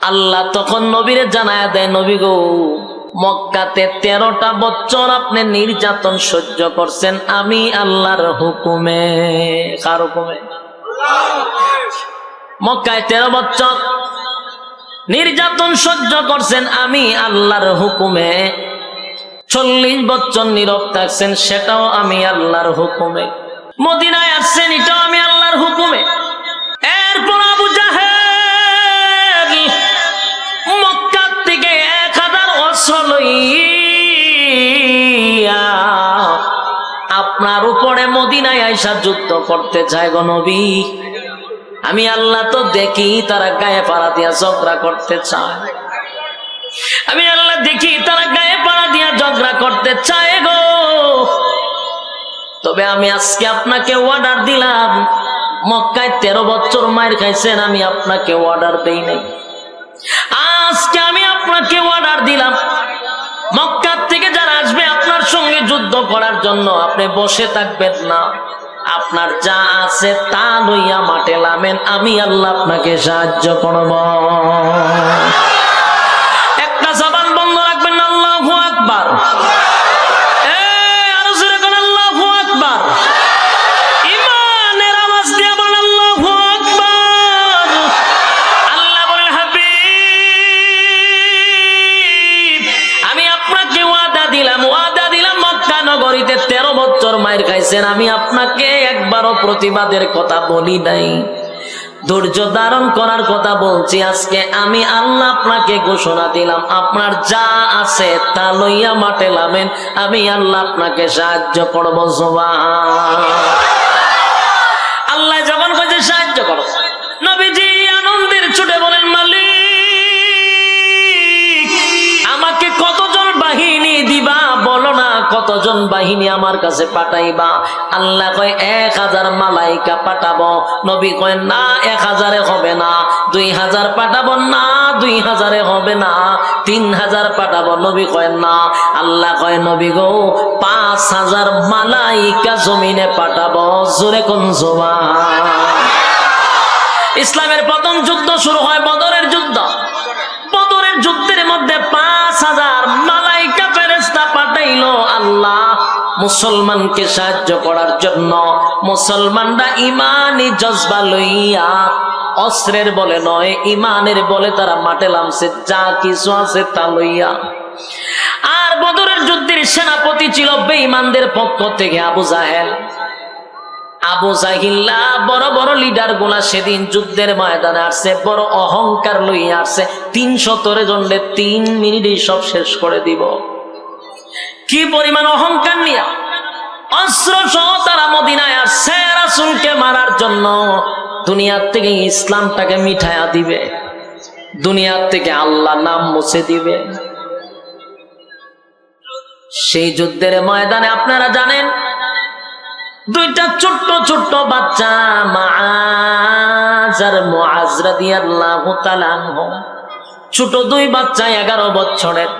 আল্লাহ তখন নবীরে জানায়া দেয়, নবী গো, মক্কাতে 13টা বছর আপনি নির্যাতন সহ্য করছেন আমি আল্লাহর হুকুমে। কার হুকুমে? মক্কায় 13 বছর নির্যাতন সহ্য করছেন আমি আল্লাহর হুকুমে। 40 বছর নীরব থাকছেন, সেটাও আমি আল্লাহর হুকুমে। মদিনায় আসছেন, এটাও আমি আল্লাহর হুকুমে। এরপর আবু জাহেল মক্কা থেকে 1000 অস্ত্র লইয়া আপনার উপরে মদিনায় আইসা যুদ্ধ করতে চায় গো নবী। আমি আল্লাহ তো দেখি তারা গায়ে পাড়া দিয়া ঝগড়া করতে চায়, আমি আল্লাহ দেখি তারা গায়ে পাড়া দিয়া ঝগড়া করতে চায় গো। তবে আমি আজকে আপনাকে অর্ডার দিলাম, মক্কায় 13 বছর মায়ের খাইছেন, আমি আপনাকে অর্ডার দেই নাই। আজকে আমি আপনাকে অর্ডার দিলাম, মক্কা থেকে যারা আসবে আপনার সঙ্গে যুদ্ধ করার জন্য, আপনি বসে থাকবেন না, আপনার যা আছে তা লইয়া মাঠে নামেন, আমি আল্লাহ আপনাকে সাহায্য করব। একটা জবান বন্ধ রাখবেন না, আল্লাহু আকবার। আরো জোরে বলেন আল্লাহু আকবার। ঈমানের আওয়াজ দিয়ে বলেন আল্লাহু আকবার। আল্লাহ বলেন, হাবিব আমি আপনাকে ওয়াদা দিলাম মক্কা নগরীতে 13 বছর মায়ের খাইছেন, আমি আপনাকে একবারও প্রতিবাদের কথা বলি নাই, ধৈর্য ধারণ করার কথা বলছি। আজকে আমি আল্লাহ আপনাকে ঘোষণা দিলাম, আপনার যা আছে তা লইয়া মাঠে নামেন, আমি আল্লাহ আপনাকে সাহায্য করব। সুবহান আল্লাহ যখন কইছে সাহায্য করো, নবীজি আনন্দের ছুটে বলেন, মালিক আমাকে কতজন বাহিনী দিবা বলো না, কতজন বাহিনী আমার কাছে পাঠাইবা? আল্লাহ কয় 1000 মালাইকা পাঠাবো। নবী কয় না, 1000 হবে না, 2000 পাঠাবো না, 2000 হবে না, 3000 পাঠাবো। নবী কয় না। আল্লাহ কয়, নবী গো 5000 মালাইকা জমিনে পাঠাবো। জোরে কোন সুবহান। ইসলামের প্রথম যুদ্ধ শুরু হয় বদরের যুদ্ধ। বদরের যুদ্ধের মধ্যে 5000 মালাইকা ফেরেশতা পাঠাইলো আল্লাহ মুসলমানকে সাহায্য করার জন্য। মুসলমানরা ইমানি জজবা লইয়া, অস্ত্রের বলে নয়, ইমানের বলে তারা মাঠে নামছে, যা কিছু আছে তা লইয়া। আর বদরের যুদ্ধের সেনাপতি ছিল বেঈমানদের পক্ষ থেকে আবু জাহেল। আবু জাহিল্লা বড় বড় লিডার গুলা সেদিন যুদ্ধের ময়দানে আসছে, বড় অহংকার লইয়া আসছে। 300 জনকে 3 মিনিটে সব শেষ করে দিব। কি পরিমাণ অহংকার নিয়ে অস্ত্র সহ তারা মদিনায় আসছে রাসূলকে মারার জন্য। দুনিয়ার থেকে ইসলামটাকে মিঠাইয়া দিবে, দুনিয়ার থেকে আল্লাহ নাম মুছে দিবে। সেই যুদ্ধের ময়দানে আপনারা জানেন, 2টা ছোট্ট ছোট্ট বাচ্চা, মুআজ আর মুআজ রাদিয়াল্লাহু তাআলা আনহু, ছোট 2 বাচ্চা 11 বছরের,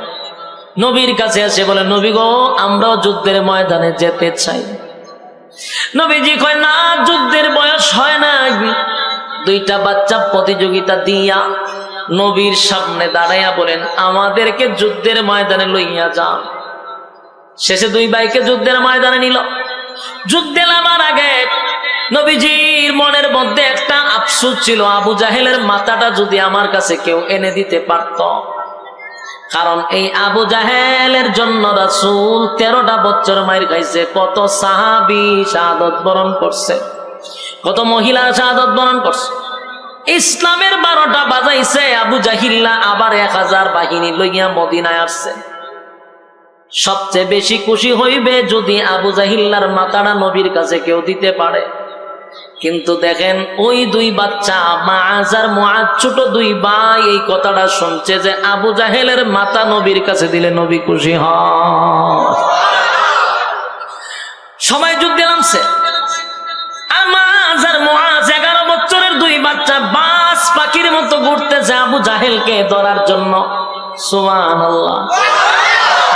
নবীর কাছে এসে বলে, নবী গো আমরাও যুদ্ধের ময়দানে যেতে চাই। নবীজি কয় না, যুদ্ধের বয়স হয় না। 2টা বাচ্চা প্রতিযোগিতা দিয়া নবীর সামনে দাঁড়াইয়া বলেন, আমাদেরকে যুদ্ধের ময়দানে লইয়া যান। শেষে 2 ভাইকে যুদ্ধের ময়দানে নিল। যুদ্ধে নামার আগে নবীজির মনের মধ্যে একটা আফসোস ছিল, আবু জাহেলের মাথাটা যদি আমার কাছে কেউ এনে দিতে পারত। কারণ এই আবু জাহেলের জন্য রাসূল 13টা বছর মাইর খাইছে, কত সাহাবী শাহাদাত বরণ করছে, কত মহিলা শাহাদাত বরণ করছে। ইসলামের 12টা বাজাইছে আবু জাহিল্লা, আবার 1000 বাহিনী লইয়া মদিনায় আসছে। সবচেয়ে বেশি খুশি হইবে যদি আবু জাহিল্লার মাথাটা নবীর কাছে কেউ দিতে পারে। কিন্তু দেখেন ওই 2 বাচ্চা মুআজ আর মুআজ, ছোট 2 ভাই, এই কথাটা শুনছে যে আবু জাহেলের মাথা নবীর কাছে দিলে নবী খুশি হন। সবাই যুদ্ধে নামছে। আর মুআজ আর মুআজ 11 বছরের 2 বাচ্চা বাস পাখির মতো ঘুরতেছে আবু জাহেলকে ধরার জন্য। সুবহানাল্লাহ।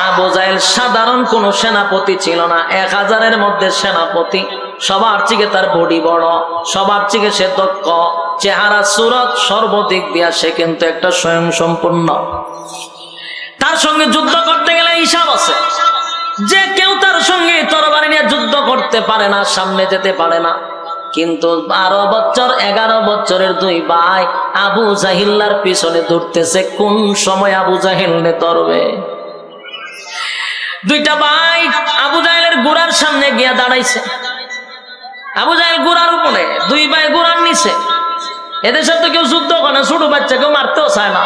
আবু জাহেল সাধারণ কোন সেনাপতি ছিল না, 1000-এর মধ্যে সেনাপতি। সবার থেকে তার বডি বড়, সবার থেকে সে দক্ষ, চেহারা সুরত সর্বদিক দিয়া সে কিন্তু একটা স্বয়ং সম্পূর্ণ। তার সঙ্গে যুদ্ধ করতে গেলে হিসাব আছে, যে কেউ তার সঙ্গে তরবারি নিয়ে যুদ্ধ করতে পারে না, সামনে যেতে পারে না। কিন্তু 12 বছর 11 বছরের দুই ভাই আবু জাহিল্লার পিছনে দৌড়তেছে, কোন সময় আবু জাহিল নে তরবে। দুইটা ভাই আবু জাহেলের গোড়ার সামনে গিয়া দাঁড়াইছে। আবু জাহেল গোড়ার উপরে, দুই ভাই গোড়ার নিচে। এদের সাথে কেউ যুদ্ধ করে না, ছোট বাচ্চা কেউ মারতেও চায় না।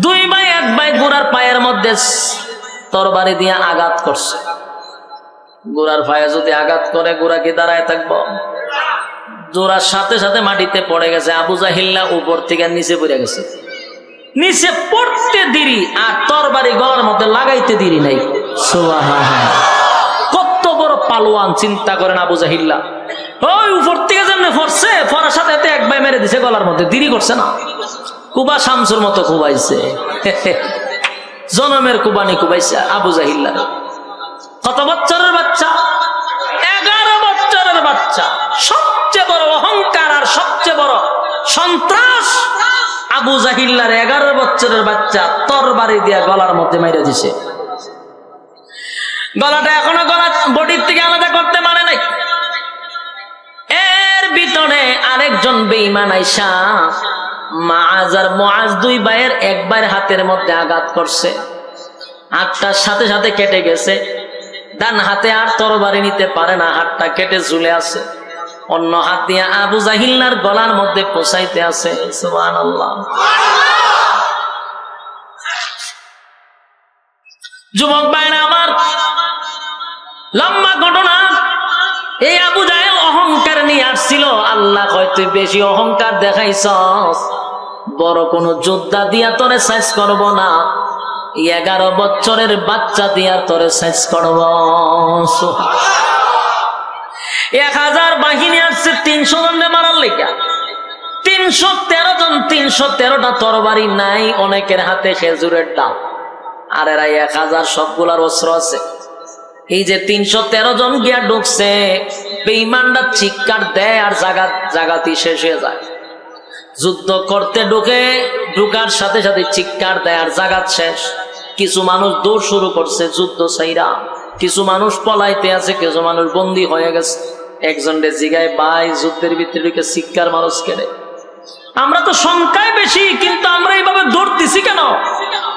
দুই ভাই এক ভাই গোড়ার পায়ের মধ্যে তরবারি দিয়ে আঘাত করছে। গোড়ার পায়ে যদি আঘাত করে গোড়া কি দাঁড়ায় থাকবো? জোড়ার সাথে সাথে মাটিতে পড়ে গেছে। আবু জাহিল্লা উপর থেকে নিচে পড়ে গেছে। নিচে পড়তে দেরি আর তরবারি গলার মধ্যে লাগাইতে দেরি নাই। সুবহানাল্লাহ, কত বড় পালোয়ান চিন্তা করেন আবু জাহিল্লা। ওই উপর থেকে যেমন পড়ছে, পড়ার সাথে সাথে এক ভাই মেরে দিছে গলার মধ্যে, দেরি করছে না। কুবা শামসুর মতো কুবাইছে, জনমের কুবানি কুবাইছে আবু জাহিল্লা। কত বছরের বাচ্চা? 11 বছরের বাচ্চা। সবচেয়ে বড় অহংকার আর সবচেয়ে বড় সন্ত্রাস আবু জাহিল্লার 11 বছরের বাচ্চা তরবারি দিয়া গলার মধ্যে মেরে দিছে। গলাটা এখনো গলা বডির থেকে আলাদা করতে পারে নাই। এর ভিতরে আরেকজন বেঈমান আইসা মাআজ আর মুআজ দুই ভাইয়ের এক ভাইয়ের হাতের মধ্যে আঘাত করছে। হাতটার সাথে সাথে কেটে গেছে। ডান হাতে আর তরবারি নিতে পারে না, হাতটা কেটে ঝুলে আছে। অন্য হাত দিয়ে আবু জাহিল্লার গলার মধ্যে পৌঁছাইতে আছে। সুবহানাল্লাহ। যুবক ভাইরা আমার, লম্বা ঘটনা। এই আবু জাহেল অহংকার নিয়ে আসছিল। আল্লাহ কয়, তুই বেশি অহংকার দেখাইছস, বড় কোন যোদ্ধা দিয়া তোরে সাইজ করব না, 11 বছরের বাচ্চা দিয়া তোরে সাইজ করব। 1000 বাহিনী আসছে 300 জনকে মারার লেগা। 313 জন, 313টা তরবারি নাই, অনেকের হাতে খেজুরের ডাল। আর এরা 1000 সবগুলার অস্ত্র আছে। এই যে 313 জন গিয়া ঢুকছে, বেঈমানরা চিৎকার দেয় আর জাগাতি শেষ হয়ে যায়। যুদ্ধ করতে ঢুকার সাথে সাথে চিৎকার দেয় আর জাগাত শেষ। কিছু মানুষ দৌড় শুরু করছে যুদ্ধ ছাইরা, কিছু মানুষ পলাইতে আছে, কিছু মানুষ বন্দী হয়ে গেছে। একজন রে জিগায়, ভাই যুদ্ধের ভিতরে ঢুকে চিৎকার মানুষ কেড়ে, আমরা তো সংখ্যায় বেশি, কিন্তু আমরা এইভাবে দৌড়তেছি কেন,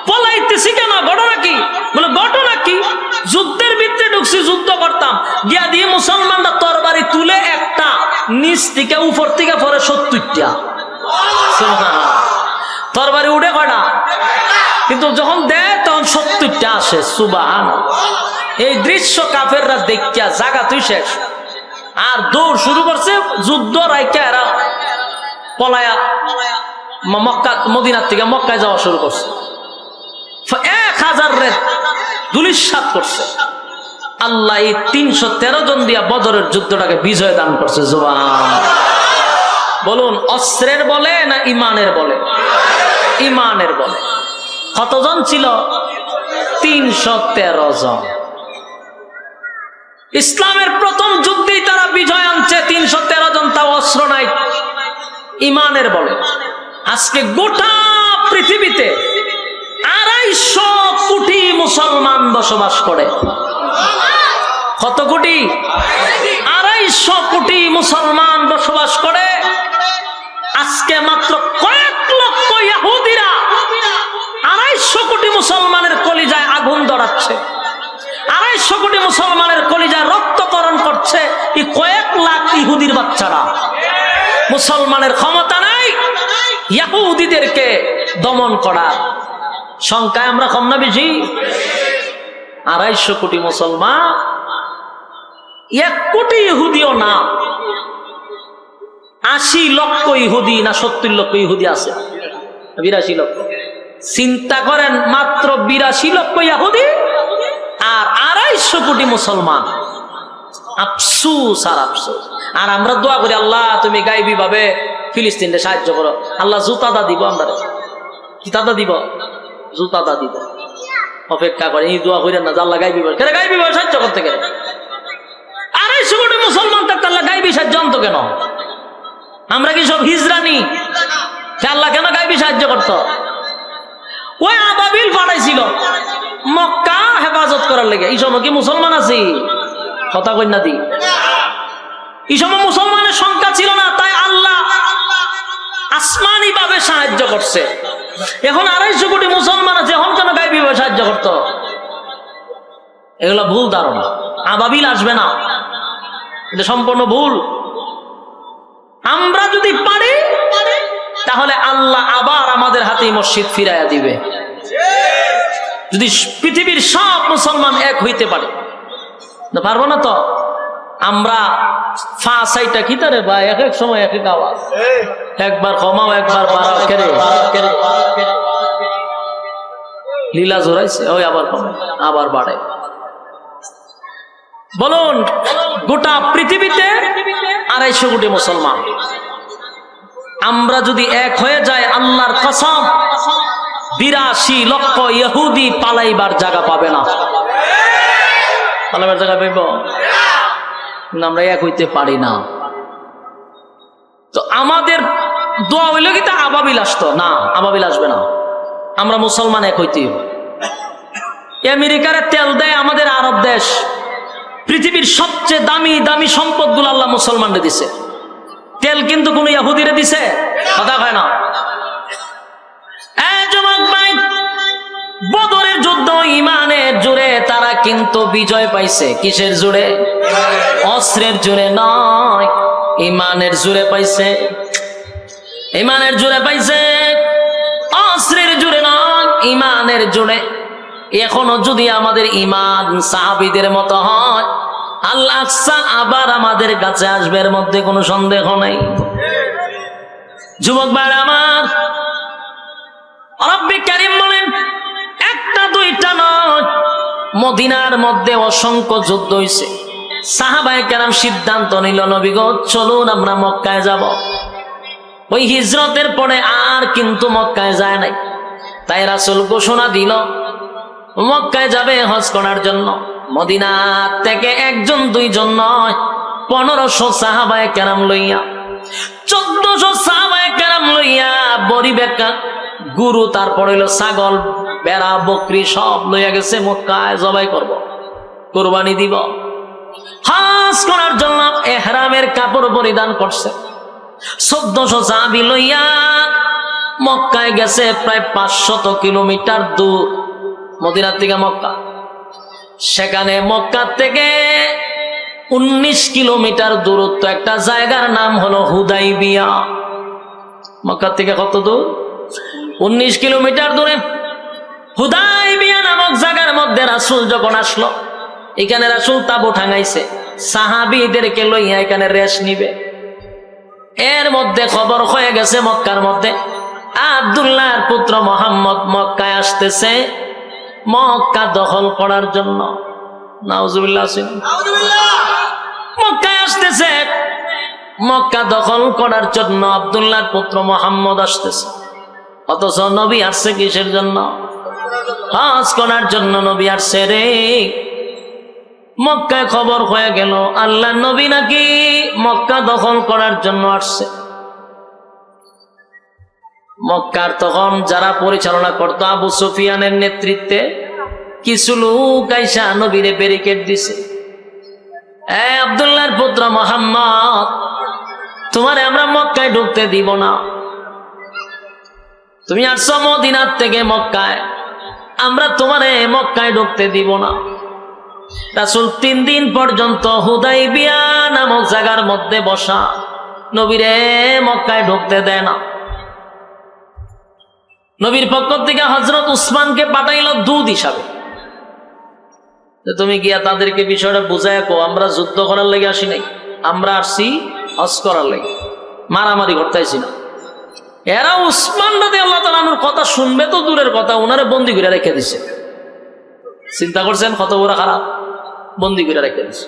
পলাইতেছি কেন, ঘটনা কি? বলে ঘটনা কি, যুদ্ধের ভিতরে ঢুকছি, যুদ্ধ করতাম, গিয়া দিয়ে মুসলমানরা তরবারি তুলে একটা নিচ থেকে উপর থেকে পরে 70টা তরবারি উঠে কয়টা, কিন্তু যখন দেয় তখন 70টা আসে। সুবহানাল্লাহ। এই দৃশ্য কাফেররা দেখিয়া জাগা তুই শেষ, আর দৌড় শুরু করছে। যুদ্ধ রাইকা এরা পলায়া মক্কা, মদিনার থেকে মক্কায় যাওয়া শুরু করছে। 1000 রে ধূলিসাৎ করছে। আল্লাহ এই 313 জন দিয়া বদরের যুদ্ধটাকে বিজয় দান করছে। সুবহানাল্লাহ। বলুন, অস্ত্রের বলে না ইমানের বলে? ইমানের বলে। কতজন ছিল? 313 জন। ইসলামের প্রথম যুদ্ধেই তারা বিজয় আনছে। 313 জন, তাও অস্ত্র নাই, ইমানের বলে। আজকে গোটা পৃথিবীতে 250 কোটি মুসলমান বসবাস করে। কত কোটি? 250 কোটি মুসলমান বসবাস করে। আজকে মাত্র কয়েক লক্ষ ইহুদিরা 250 কোটি মুসলমানের কলিজায় আগুন ধরাচ্ছে। 250 কোটি মুসলমানের কলিজায় রক্তকরণ করছে এই কয়েক লাখ ইহুদির বাচ্চারা। মুসলমানের ক্ষমতা নাই ইহুদিদেরকে দমন করার। সংখ্যায় আমরা কম না বেশি? 250 কোটি মুসলমান, 1 কোটি ইহুদিও না। 80 লক্ষ ইহুদি না 70 লক্ষ ইহুদি আছে? 82 লক্ষ। চিন্তা করেন, মাত্র 82 লক্ষ ইহুদি আর 250 কোটি মুসলমান। আফসোস আর আফসোস। আর আমরা দোয়া করি, আল্লাহ তুমি গাইবি ভাবে ফিলিস্তিনকে সাহায্য করো। আল্লাহ জুতাদা দিব, আমরা কি দাদা দিব? জুতাদা দিব। অপেক্ষা করে এই দোয়া করেন না, আল্লাহ গাইবি ভাবে, কেন গাইবি ভাবে সাহায্য করতে গেলে 250 কোটি মুসলমান থাকতে আল্লাহ গাইবি সাহায্য আনতো কেন? আমরা কি সব হিজরানি? আল্লাহ কেন গাইবি সাহায্য করত? ওই আবাবিল পাঠাইছিল মক্কা হেফাজত করার লেগে। এই সময় কি মুসলমান আছি? কথা কন্যা দি, এই সময় মুসলমানের সংখ্যা ছিল না, তাই আল্লাহ আসমানি ভাবে সাহায্য করছে। এখন 250 কোটি মুসলমান আছে, এখন কেন গাইবি ভাবে সাহায্য করত? এগুলো ভুল ধারণা। আবাবিল আসবে না, এটা সম্পূর্ণ ভুল। আমরা যদি পারি তাহলে আল্লাহ আবার আমাদের হাতে মসজিদ ফিরাইয়া দিবে। যদি পৃথিবীর সব মুসলমান এক হইতে পারে, পারবো না তো। আমরা ফাঁসাইটা কি তারে ভাই, এক এক সময় এক এক আওয়াজ, একবার কমাও একবার বাড়াও, লীলা জোরাইছে, ওই আবার কমে আবার বাড়ে। বলুন, গোটা পৃথিবীতে 250 কোটি মুসলমান, আমরা যদি এক হয়ে যায়, আল্লাহর কসম 82 লক্ষ ইহুদি পালাইবার জায়গা পাবে না। পালাইবার জায়গা পাইব? আমরা এক হইতে পারি না। তো আমাদের দোয়া হইল কি তা আবাবিল আসতো না, আবাবিল আসবে না। আমরা মুসলমান এক হইতে। আমেরিকার তেল দেয় আমাদের আরব দেশ, পৃথিবীর সবচেয়ে দামি দামি সম্পদ গুলো আল্লাহ মুসলমানরে দিছে। তেল কিন্তু কোন ইহুদিরে দিছে? কথা হয় না। বদরের যুদ্ধ ইমানের জোরে তারা কিন্তু বিজয় পাইছে। কিসের জোরে? অস্ত্রের জোরে নয়, ইমানের জোরে পাইছে। ইমানের জোরে পাইছে, অস্ত্রের জোরে নয়, ইমানের জোরে। এখনো যদি আমাদের ইমান সাহাবীদের মতো হয়, আল্লাহ আবার আমাদের কাছে আসবে, এর মধ্যে কোনো সন্দেহ নাই। যুবক ভাই আমার, রব্বি কারীম বলেন, একটা দুইটা নয়, মদিনার মধ্যে অসংখ্য যুদ্ধ হয়েছে। সাহাবায়ে কেরাম সিদ্ধান্ত নিল, নবী গো চলুন আমরা মক্কায় যাব। ওই হিজরতের পরে আর কিন্তু মক্কায় যায় নাই। তাই রাসূল ঘোষণা দিল মক্কায় যাবে হজ করার জন্য। মদিনা থেকে একজন দুইজন নয়, 1500 সাহাবায়ে কেরাম লইয়া, 1400 সাহাবায়ে কেরাম লইয়া, বড়ি বেকা গুরু, তারপর হইলো ছাগল, বেড়া, বকরি সব লইয়া গেছে মক্কায় জবাই করব, কুরবানি দিব। হজ করার জন্য ইহরামের কাপড় পরিধান করছে। 1400 সাহাবী লইয়া মক্কায় গেছে, প্রায় 500 কিলোমিটার দূর মদিনা থেকে মক্কা। সেখানে মক্কা থেকে 19 কিলোমিটার দূরত্ব একটা জায়গার নাম হলো হুদাইবিয়া। মক্কা থেকে কত দূর? 19 কিলোমিটার দূরে হুদাইবিয়া নামক জায়গার মধ্যে রাসূল যখন আসলো, এখানে রাসূল তাবু টাঙাইছে, সাহাবীদেরকে লইয়া এখানে রেস্ট নিবে। এর মধ্যে খবর হয়ে গেছে মক্কার মধ্যে আব্দুল্লাহর পুত্র মুহাম্মদ মক্কায় আসতেছে মক্কা দখল করার জন্য। নাউজুবিল্লাহ, মক্কায় আসতেছে মক্কা দখল করার জন্য। আব্দুল্লাহর পুত্র মুহাম্মদ আসতেছে, অথচ নবী আসছে কিসের জন্য? হজ করার জন্য নবী আসছে রে। মক্কায় খবর হয়ে গেল আল্লাহ নবী নাকি মক্কা দখল করার জন্য আসছে। মক্কার তখন যারা পরিচালনা করতো আবু সুফিয়ানের নেতৃত্বে কিছু লোক আইসা নবীরে ব্যারিকেড দিছে। আব্দুল্লাহর পুত্র মুহাম্মদ, তোমারে আমরা মক্কায় ঢুকতে দিব না। তুমি আসছো মদিনার থেকে মক্কায়, আমরা তোমারে মক্কায় ঢুকতে দিব না। রাসূল 3 দিন পর্যন্ত হুদাইবিয়া নামক জায়গার মধ্যে বসা, নবীরে মক্কায় ঢুকতে দেয় না। নবীর পক্ষ থেকে হযরত উসমানকে পাঠাইল দূত হিসাবে, তুমি গিয়া তাদেরকে বিষয়টা বুঝায় কো, আমরা যুদ্ধ করার লেগে আসি নাই, আমরা আসছি হজ করার লেগে, মারামারি করতেছি না। এরা উসমান রাদিয়াল্লাহু তাআলা আনহুর কথা শুনবে তো দূরের কথা, ওনারে বন্দী করে রেখে দিছে। চিন্তা করছেন কত বড় খারাপ, বন্দী করে রেখে দিছে।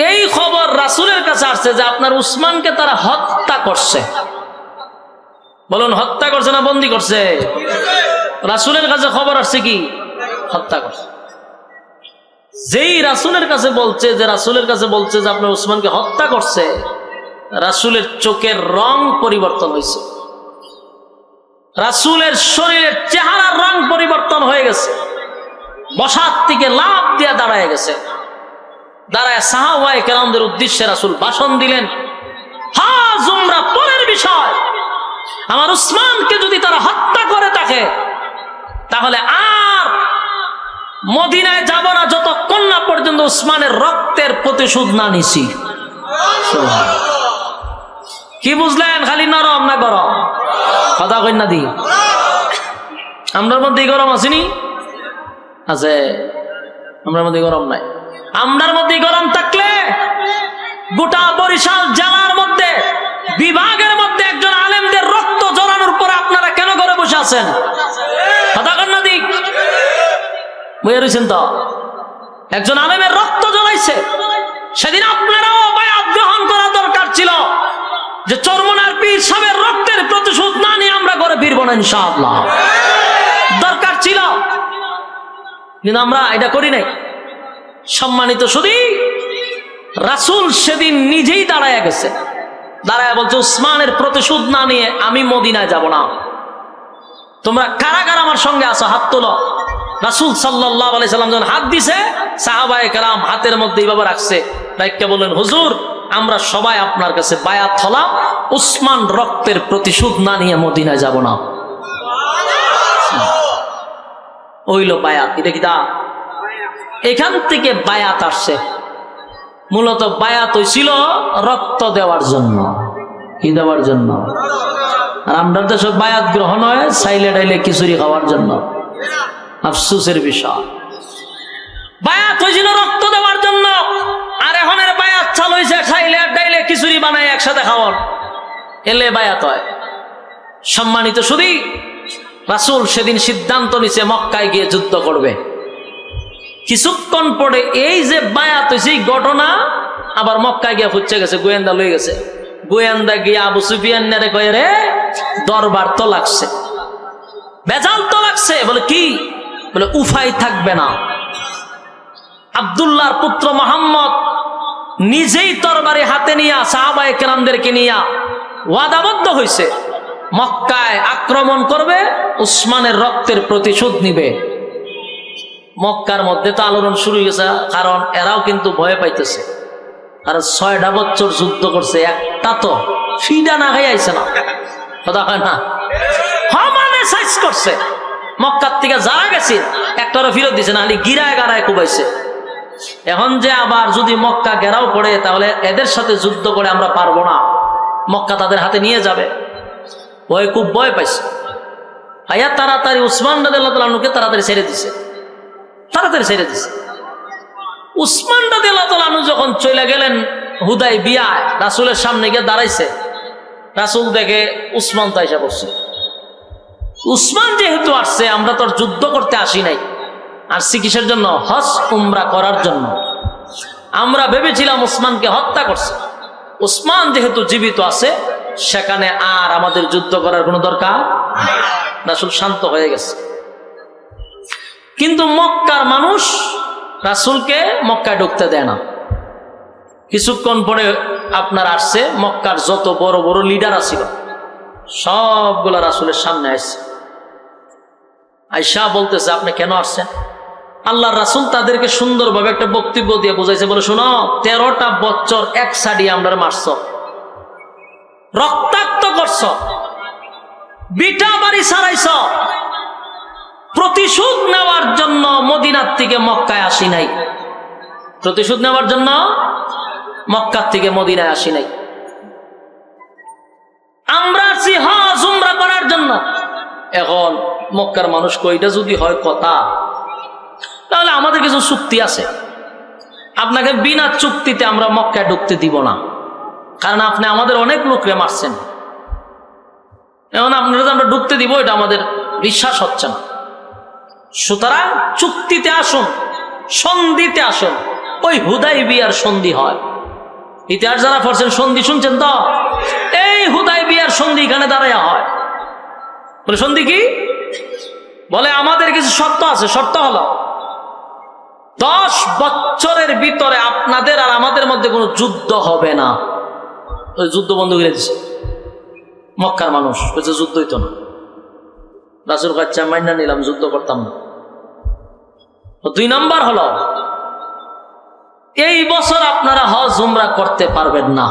এই খবর রাসূলের কাছে আসছে যে আপনার উসমানকে তারা হত্যা করছে। বলুন, হত্যা করছে না বন্দী করছে? রাসূলের কাছে খবর আসছে কি হত্যা করছে। যেই রাসূলের কাছে বলছে যে আপনার উসমানকে হত্যা করছে, রাসূলের চোখের রং পরিবর্তন হয়েছে, রাসূলের শরীরের চেহারার রং পরিবর্তন হয়ে গেছে, বসার থেকে লাফ দিয়ে দাঁড়ায় গেছে। দাঁড়ায় সাহাবায়ে কেরামদের উদ্দেশ্যে রাসূল ভাষণ দিলেন, হা জুমরা, পরের বিষয়, আমার উসমানকে যদি তারা হত্যা করে থাকে তাহলে আর মদিনায় যাব না যতক্ষণ না পর্যন্ত উসমানের রক্তের প্রতিশোধ না নিছি। কি বুঝলেন? খালি নরম না গরম? কথা কই না দি? আমরার মধ্যে গরম আসেনি? আছে। আমরার মধ্যে গরম নাই। আমরার মধ্যে গরম থাকলে গোটা বরিশাল জেলার মধ্যে, বিভাগের মধ্যে একজন আলেমদের রক্ত জড়ানোর পরে আপনারা কেন ঘরে বসে আছেন? কথা কন না দি? বুঝে রয়েছেন তো? একজন আলেমের রক্ত জড়াইছে, সেদিন আপনারাও বায়াত গ্রহণ করা দরকার ছিল যে চরমনার পীর সাহেবের রক্তের প্রতিশোধ না নিয়ে আমরা ঘরে ফিরবো না ইনশাআল্লাহ। দরকার ছিল, কিন্তু আমরা এটা করি নাই। সম্মানিত শুধু রাসূল সেদিন নিজেই দাঁড়ায় গেছে, দাঁড়ায় বলছে উসমানের প্রতিশোধ না নিয়ে আমি মদিনায় যাব না। তোমরা কারা কারা আমার সঙ্গে আসো, হাত তোলো। রাসূল সাল্লাল্লাহু আলাইহি সাল্লাম যখন হাত দিছে, সাহাবায়ে কেরাম হাতের মধ্যে এইভাবে রাখছে, রাইখা বললেন, হুজুর আমরা সবাই আপনার কাছে বায়াত হলাম, উসমান রক্তের প্রতিশোধ না নিয়ে মদিনায় যাব না। ওইলো বায়াত। এটা কি তা? এখান থেকে বায়াত আসছে। মূলত বায়াত হয়েছিল রক্ত দেওয়ার জন্য। কি দেওয়ার জন্য? আর আমরা তো সব বায়াত গ্রহণ হয় সাইলে ডাইলে খিচুড়ি খাওয়ার জন্য। আফসোসের বিষয়, বায়াত হয়েছিল রক্ত দেওয়ার জন্য, আর এখনের বায়াত চালু হয়েছে খাইলে আর ডাইলে খিচুড়ি বানাই একসাথে খাওয়ার, এলে বায়াত হয়। সম্মানিত শুধু রাসূল সেদিন সিদ্ধান্ত নিছে মক্কায় গিয়ে যুদ্ধ করবে। কিছুক্ষণ পরে এই যে বায়াত হয়েছে ঘটনা আবার মক্কায় গিয়ে ফুটছে গেছে, গোয়েন্দা লয়ে গেছে। গোয়েন্দা গিয়ে আবু সুফিয়ান কয়ে, রে দরবার তো লাগছে, বেজাল তো লাগছে। বলে কি? বলে উফাই থাকবে না। আব্দুল্লাহর পুত্র মুহাম্মদ নিজেই তরবারি হাতে নিয়ে সাহাবায়ে কেরামদেরকে নিয়ে ওয়াদাবদ্ধ হয়েছে, মক্কায় আক্রমণ করবে, উসমানের রক্তের প্রতিশোধ নিবে। মক্কার মধ্যে তো আলোড়ন শুরু হয়ে গেছে, কারণ এরাও কিন্তু ভয় পাইতেছে। আর 6টা বছর যুদ্ধ করছে, একটা তো ফিডা না খাই আইছে না। কথা হয় না? সমানে সাইজ করছে। মক্কার থেকে যারা গেছে একটারও ফিরত দিছে না, খালি গিরায় গাড়ায় কুবাইছে। এখন যে আবার যদি মক্কা ঘেরাও পড়ে, তাহলে এদের সাথে যুদ্ধ করে আমরা পারবো না, মক্কা তাদের হাতে নিয়ে যাবে। ওই খুব ভয় পাইছে। আয়া তাড়াতাড়ি উসমান রাদিয়াল্লাহু তাআলা আনহুকে তাড়াতাড়ি ছেড়ে দিছে, তাড়াতাড়ি ছেড়ে দিছে। উসমান রাদিয়াল্লাহু তাআলা আনহু যখন চলে গেলেন হুদাইবিয়ায়, রাসূলের সামনে গিয়ে দাঁড়াইছে, রাসূল দেখে উসমান তো আইসা বসছে। উসমান যেহেতু আসছে, আমরা তো যুদ্ধ করতে আসি নাই, আসছি কিসের জন্য? হজ উমরা করার জন্য। আমরা ভেবেছিলাম উসমানকে হত্যা করছে। উসমান যেহেতু জীবিত আছে, সেখানে আর আমাদের যুদ্ধ করার কোনো দরকার। রাসূল শান্ত হয়ে গেছে। কিন্তু মক্কার মানুষ রাসূলকে মক্কায় ঢুকতে দেয় না। কিছুক্ষণ পরে আপনার আসছে, মক্কার যত বড় বড় লিডার ছিল সবগুলা রাসূলের সামনে আসছে। আয়েশা বলতেছে, আপনি কেন আসছেন? আল্লাহর রাসূল তাদেরকে সুন্দরভাবে একটা বক্তব্য দিয়ে বুঝাইছে। বলে, শোনো, 13টা বছর এক সাডি আমরা মারছ, রক্তাক্ত করছ, বিটা বাড়ি ছাড়াইছ, প্রতিশোধ নেওয়ার জন্য মদিনার থেকে মক্কায় আসি নাই। প্রতিশোধ নেওয়ার জন্য মক্কার থেকে মদিনায় আসি নাই। আমরা আসছি হজ উমরা করার জন্য। এখন মক্কার মানুষ কইটা যদি হয় কথা, তাহলে আমাদের কিছু চুক্তি আছে, আপনাকে বিনা চুক্তিতে আমরা মক্কায় ঢুকতে দিব না, কারণ আপনি আমাদের অনেক লোকরে মারছেন। এখন আপনারা যে আমরা ঢুকতে দিব, এটা আমাদের বিশ্বাস হচ্ছে না। সুতরাং চুক্তিতে আসুন, সন্ধিতে আসুন। ওই হুদাইবিয়ার সন্ধি হয়। ইতিহাস যারা পড়ছেন সন্ধি শুনছেন তো? এই হুদাইবিয়ার সন্ধি এখানে দাঁড়ায় হয়। বলে সন্ধি কি? বলে আমাদের কিছু শর্ত আছে। শর্ত হলো 10 বছরের ভিতরে আপনাদের আর আমাদের মধ্যে কোনো যুদ্ধ হবে না। ওই যুদ্ধ বন্ধ করে দিছে। মক্কার মানুষ বলছে যুদ্ধ হইতো না। রাসূল কাচ্চা মাইনা নিলাম, যুদ্ধ করতাম না। 2 নাম্বার হলো এই বছর আপনারা হজ উমরা করতে পারবেন না।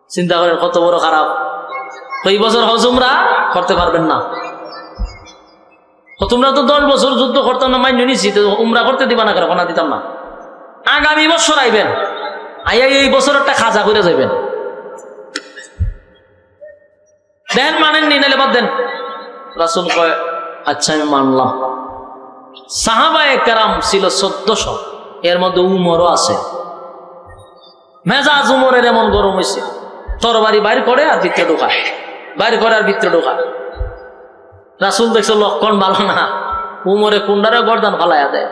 চিন্তা করেন কত বড় খারাপ। এই বছর হজ উমরা করতে পারবেন না। তোমরা তো 10 বছর যুদ্ধ করতাম না, মাইনে নিছি, উমরা করতে দিবা না, কেন দিতাম না। আগামী বছর আইবেন, আইয়া এই বছর একটা খাজা করে যাবেন। দেন মানেননি, নাহলে বাদ দেন। রাসূল কয় আচ্ছা আমি মানলাম। সাহাবায়ে কেরাম ছিল 1400, এর মধ্যে উমরও আছে। মেজাজ উমরের এমন গরম হয়েছে, তরবারি বাইর করে আর ভিতরে ঢোকায়, বাইর করে আর ভিতরে ঢোকায়। রাসূল দেখছে লক্ষণ ভালো না, উমরে কুন্ডারে গর্দান ফালাইয়া দেয়।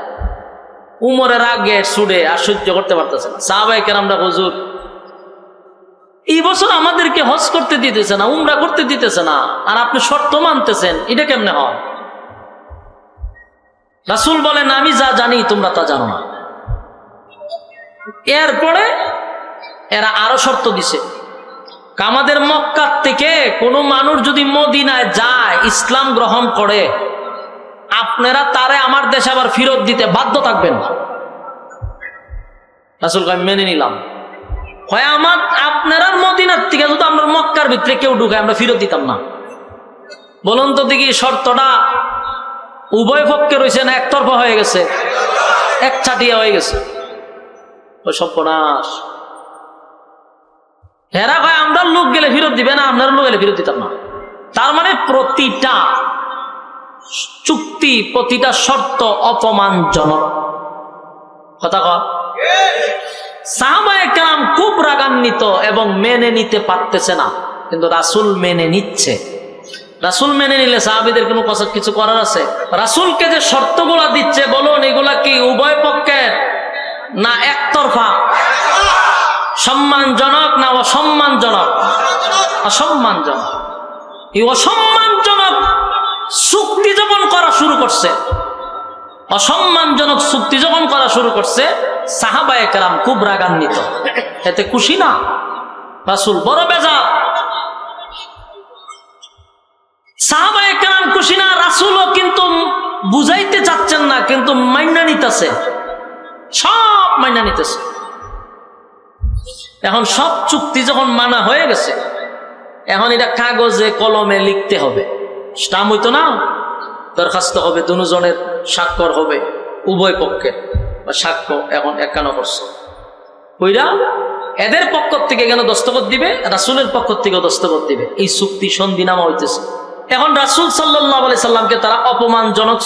উমরের আগে ছুড়ে আর সহ্য করতে পারতেছে না। সাহাবায়ে কেরামরা হুজুর এই বছর আমাদেরকে হজ করতে দিতেছে না, উমরা করতে দিতেছে না, আর আপনি শর্ত মানতেছেন, এটা কেমনে হয়? রাসূল বলেন আমি যা জানি তোমরা তা জানো না। এরপরে এরা আরো শর্ত দিছে, আমাদের মক্কা থেকে কোনো মানুষ যদি মদিনায় যায়, ইসলাম গ্রহণ করে, আপনারা তারে আমার দেশে আবার ফেরত দিতে বাধ্য থাকবেন। রাসূল কয় মেনে নিলাম। হয় আমার আপনারা মদিনার থেকে যদি আমরা মক্কার ভিতরে কেউ ঢুকায়, আমরা ফেরত দিতাম না। বলুন তো দেখি শর্তটা উভয় পক্ষে রয়েছে না একতরফা হয়ে গেছে? এক চাটিয়া হয়ে গেছে। ওই সর্বনাশ। হেরা ভাই আমরা লোক গেলে ফেরত দিবে না, আপনারা লোক গেলে ফেরত দিতাম না। তার মানে প্রতিটা চুক্তি, প্রতিটা শর্ত অপমানজনক। কথা কয় সাহাবায়ে কেরাম খুব রাগান্বিত এবং মেনে নিতে পারতেছে না, কিন্তু রাসূল মেনে নিচ্ছে। রাসূল মেনে নিলে সাহাবীদের কোনো কিছু করার আছে? রাসূলকে যে শর্তগুলা দিচ্ছে, বলুন এগুলা কি উভয় পক্ষের না একতরফা? সম্মানজনক না অসম্মানজনক? অসম্মানজনক। এই অসম্মানজনক চুক্তি যখন করা শুরু করছে, অসম্মানজনক চুক্তি যখন করা শুরু করছে, সাহাবায়ে কেরাম খুব রাগান্বিত, এতে খুশি না। রাসূল বড় বেজার। সাহাবায়ে কেরাম খুশি না, রাসূলও কিন্তু বুঝাইতে চাচ্ছেন না, কিন্তু মাইনা নিতেছে, সব মাইনা নিতেছে। এখন সব চুক্তি যখন মানা হয়ে গেছে, এখন এটা কাগজে কলমে লিখতে হবে, স্টাম্প হইতো না, দরখাস্ত হবে, দুজনের স্বাক্ষর হবে, উভয় পক্ষের সাক্ষ্য এখন 51%। কইরা এদের পক্ষ থেকে কেন দস্তখত দিবে, রাসূলের পক্ষ থেকে দস্তখত দিবে, এই চুক্তি সন্ধিনামা হইতেছে। এখন রাসূল সাল্লাল্লাহু আলাইহি সাল্লামকে তারা অপমানজনক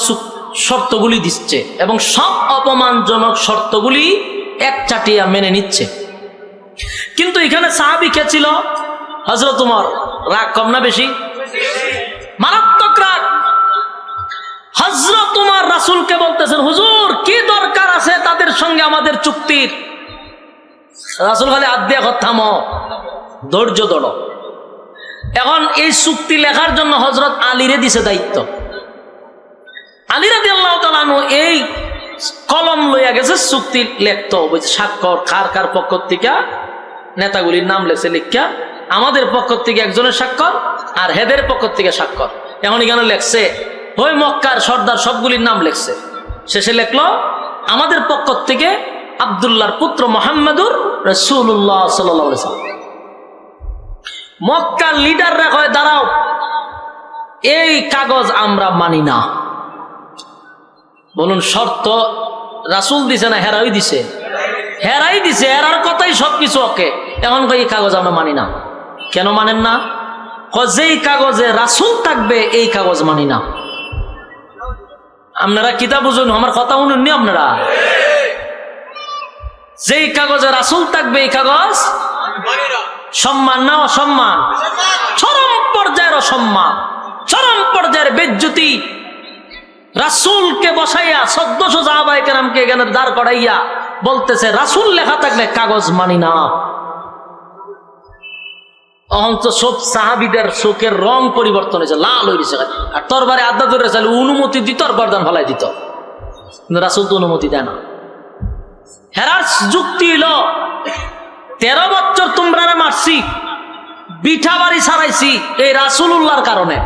শর্তগুলি দিচ্ছে, এবং সব অপমানজনক শর্তগুলি এক চাটিয়া মেনে নিচ্ছে। কিন্তু এখানে সাহাবী কে ছিল? হযরত ওমর। রাগ কম না বেশি? মারাত্মক রাগ। হযরত ওমর রাসূলকে বলতেছেন, হুজুর কি দরকার আছে তাদের সঙ্গে আমাদের চুক্তির? রাসূল খালি হাত দিয়ে থামো, ধৈর্য ধরো। এখন এই চুক্তি লেখার জন্য হযরত আলীরে দিছে দায়িত্ব। আলী রাদিয়াল্লাহু তাআলা আনহু এই কলম লইয়া গেছে, চুক্তি লিখতো, স্বাক্ষর কার কার পক্ষ থেকে, নেতাগুলির নাম লেখছে, লিখা আমাদের পক্ষ থেকে একজনের স্বাক্ষর আর হেদের পক্ষ থেকে স্বাক্ষর। এখন এখানে লেখছে ওই মক্কার সর্দার সবগুলির নাম লেখছে, শেষে লেখলো আমাদের পক্ষ থেকে আব্দুল্লাহর পুত্র মুহাম্মদুর রাসূলুল্লাহ সাল্লাল্লাহু আলাইহি ওয়াসাল্লাম। মক্কার লিডাররা কয় দাঁড়াও, এই কাগজ আমরা মানি না। বলুন শর্ত রাসূল দিছে না হেরাই দিছে? হেরাই দিছে, হেরার কথাই সবকিছু ওকে। এখন কই এই কাগজ আমরা মানি না। কেন মানেন না? যেই কাগজে রাসূল থাকবে এই কাগজ মানি না। আপনারা কিতাব বুঝুন, আমার কথা শুনুননি আপনারা? যেই কাগজে রাসূল থাকবে এই কাগজ সম্মান না অসম্মান? চরম পর্যায়ের অসম্মান, চরম পর্যায়ের বেজ্জতি। রাসূলকে বসাইয়া 1400 সাহাবায়ে কেরামকে এখানে দাঁড় করাইয়া বলতেছে রাসূল লেখা থাকলে কাগজ মানি না। অহংস সব সাহাবীদের চোখের রং পরিবর্তন হয়েছে, লাল হয়ে গেছে, আর তরবারে আড্ডা ধরে চাইলে অনুমতি দিত আর গর্দান ফেলাই দিত, কিন্তু রাসূল তো অনুমতি দেয় না। হেরার যুক্তি হলো 13 বছর তোমরা মারছি, বিঠা বাড়ি ছাড়াইছি এই রাসূলুল্লাহর কারণে।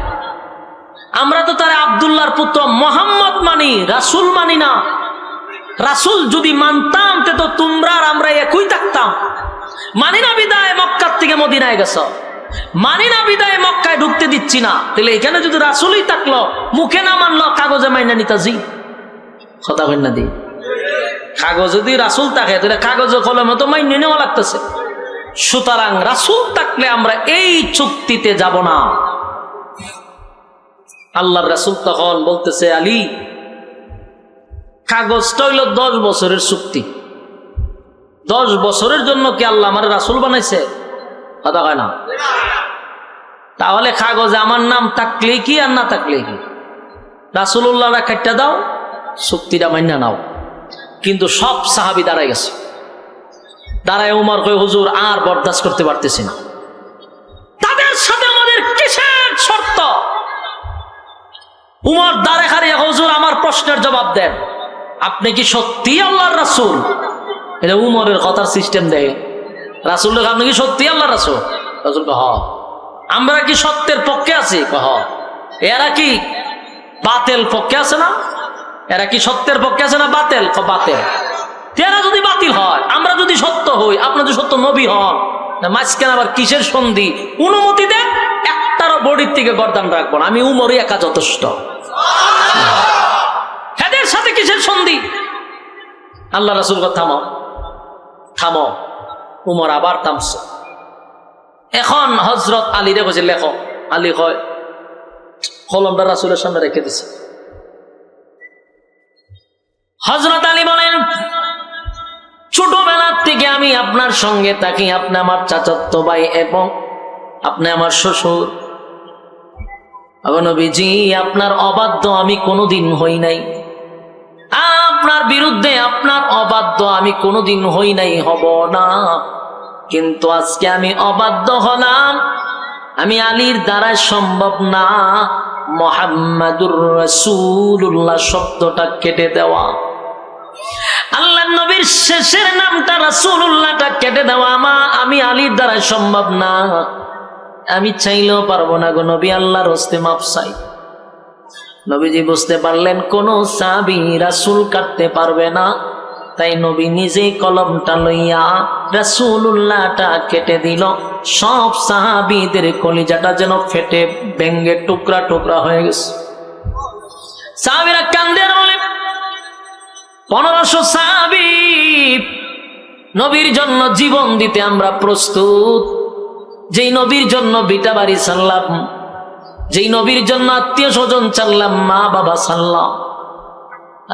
আমরা তো তার আব্দুল্লাহর পুত্র মোহাম্মদ মানি, রাসূল মানি না। রাসূল যদি মানতাম তো তোমরা আর আমরা একই থাকতাম। মানি না বিদায় মক্কার থেকে মদিনায় গেছ, মানি না বিদায় মক্কায় ঢুকতে দিচ্ছি না। তাহলে এখানে যদি রাসূলই থাকলো, মুখে না মানলো, কাগজে মাইনা নিতাজি কথা বল না দি। কাগজ যদি রাসূল থাকে তাহলে কাগজে কলমে তো মাইনে নেওয়া লাগতেছে। সুতরাং রাসূল থাকলে আমরা এই চুক্তিতে যাব না। আল্লাহর রাসূল তখন বলতেছে, আলী কাগজটা হইল 10 বছরের চুক্তি। 10 বছরের জন্য কি আল্লাহ আমার রাসূল বানাইছে? কথা হয় না। তাহলে কাগজে আমার নাম থাকলে কি আর না থাকলে কি, রাসূলুল্লাহরা কাটটা দাও, চুক্তিটা মাইনা নাও। কিন্তু সব সাহাবী দাঁড়ায় গেছে। দাঁড়ায় উমর কয়, হুজুর আর বরদাস্ত করতে পারতেছি না, তাদের সাথে আমাদের কিসের শর্ত? উমর দাঁড়ে খাড়িয়ে, হুজুর আমার প্রশ্নের জবাব দেন, আপনি কি সত্যি আল্লাহর রাসূল? এটা উমরের কথার সিস্টেম দেয়। রাসূল, আপনি কি সত্যি আল্লাহর রাসূল? রাসূল কয়, হ্যাঁ। আমরা কি সত্যের পক্ষে আছি? কয়, হ্যাঁ। এরা কি বাতিল পক্ষে আছে না? এরা কি সত্যের পক্ষে আছে না বাতিল? কয়, বাতিল। এরা যদি বাতিল হয়, আমরা যদি সত্য হই, আপনার যদি সত্য নবী হন, মাঝখানে আবার কিসের সন্ধি? অনুমতি দেন, একটারও বডির থেকে গর্দান রাখবো না, আমি উমরই একা যথেষ্ট। এদের সাথে কিসের সন্ধি? আল্লাহ রাসূল কয়, থামো থামো। উমর আবার থামছে। এখন হযরত আলীরে কইছে, লেখো। আলী কয়, কলমটা রাসূলের সামনে রেখে দিছে। হযরত আলী বলেন, ছোটবেলার থেকে আমি আপনার সঙ্গে থাকি, আপনি আমার চাচাতো ভাই এবং আপনি আমার শ্বশুর। নবীজি, আপনার অবাধ্য আমি কোনোদিন হই নাই, আপনার বিরুদ্ধে আপনার অবাধ্য আমি কোনোদিন হই নাই, হব না। কিন্তু আজকে আমি অবাধ্য হলাম, আমি আলীর দ্বারা সম্ভব না মুহাম্মাদুর রাসূলুল্লাহ শব্দটা কেটে দেওয়া, আল্লাহ নবীর শেষের নামটা রাসূলুল্লাহটা কেটে দেওয়া আমি আলীর দ্বারা সম্ভব না। আমি চাইলেও পারবো না গো নবী, আল্লাহর হস্তে মাফ চাই। নবীজি বুঝতে পারলেন কোন সাহাবী রাসূল কাটতে পারবে না, তাই নবী নিজেই কলমটা লইয়া রাসূলুল্লাহটা কেটে দিল। সব সাহাবীদের কলিজাটা যেন ফেটে ভেঙে টুকরা টুকরা হয়ে গেছে। সাহাবীরা কান্দে বলে, 1500 সাহাবী, নবীর জন্য জীবন দিতে আমরা প্রস্তুত। যেই নবীর জন্য বিটা বাড়ি ছাড়লাম, যেই নবীর জন্য আত্মীয় স্বজন ছাড়লাম, মা বাবা ছাড়লাম,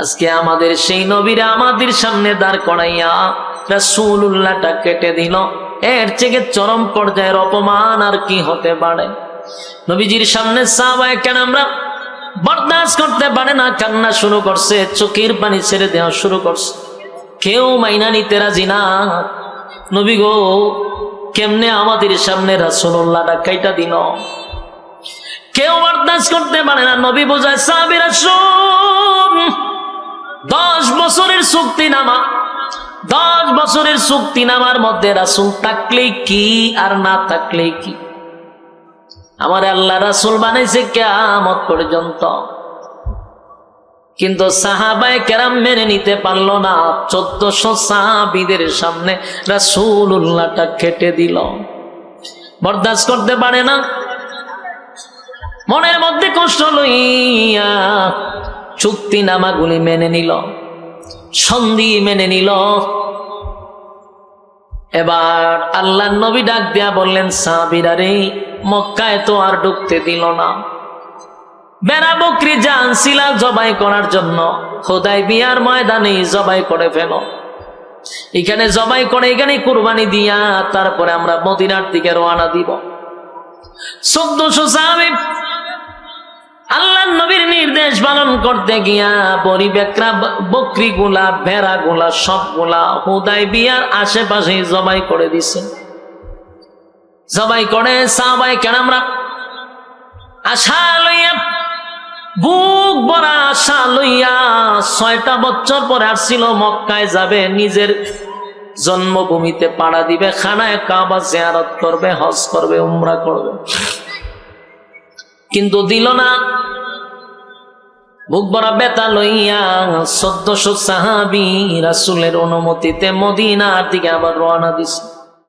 আজকে আমাদের সেই নবীরা আমাদের সামনে দাঁড় করাইয়া রাসূলুল্লাহটা কেটে দিল। এর থেকে চরম পর্যায়ের অপমান আর কি হতে পারে? নবীজির সামনে সাহাবায়ে কেরামরা বরদাস্ত করতে পারে না, কান্না শুরু করছে, চোখের পানি ছেড়ে দেওয়া শুরু করছে। কেউ মাইনা নিতে রাজি না। নবী গো, কেমনে আমাদের সামনে রাসূলুল্লাহটা কাইটা দিল? কেউ বরদাস্ত করতে পারে না। নবী বোঝায়, সাহাবীরা শুন, 10 বছরের চুক্তিনামা, 10 বছরের চুক্তিনামার মধ্যে রাসূল থাকলেই কি আর না থাকলেই কি, আমার আল্লাহ রাসূল বানাইছে কিয়ামত পর্যন্ত। কিন্তু সাহাবায়ে কেরাম মেনে নিতে পারলো না। 1400 সাহাবীদের সামনে রাসূলুল্লাহটা কেটে দিল, বরদাস্ত করতে পারে না। মনের মধ্যে কষ্ট লইয়া চুক্তিনামাগুলি মেনে নিল, সন্ধি মেনে নিল। এবার আল্লাহর নবী ডাক দিয়া বললেন, সাহাবীরা রে, মক্কায় তো আর ঢুকতে দিল না, বেড়া বকরি জানছিলা জবাই করার জন্য, হুদায়বিয়ার ময়দানে জবাই করে ফেলো। এখানে জবাই করে এখানে কুরবানি দিয়া তারপরে আমরা মদিনার দিকে রওনা দিব। 1400 সাহাবী আল্লাহর নবীর নির্দেশ পালন করতে গিয়া পরিবেকরা বকরিগুলা, ভেড়াগুলা সবগুলা হুদায়বিয়ার আশেপাশে জবাই করে দিছে। জবাই করে সাহাবায়ে কেরামরা আশা লইয়া, বুক ভরা আশা লইয়া, 6টা বছর পরে আসছিল মক্কায় যাবে, নিজের জন্মভূমিতে পাড়া দিবে, খানায় কাবা জিয়ারত করবে, হজ করবে, উমরা করবে, কিন্তু দিল না। বুক ভরা বেতা লইয়া 1400 সাহাবী রাসূলের অনুমতিতে মদিনার দিকে আবার রওনা দিছে।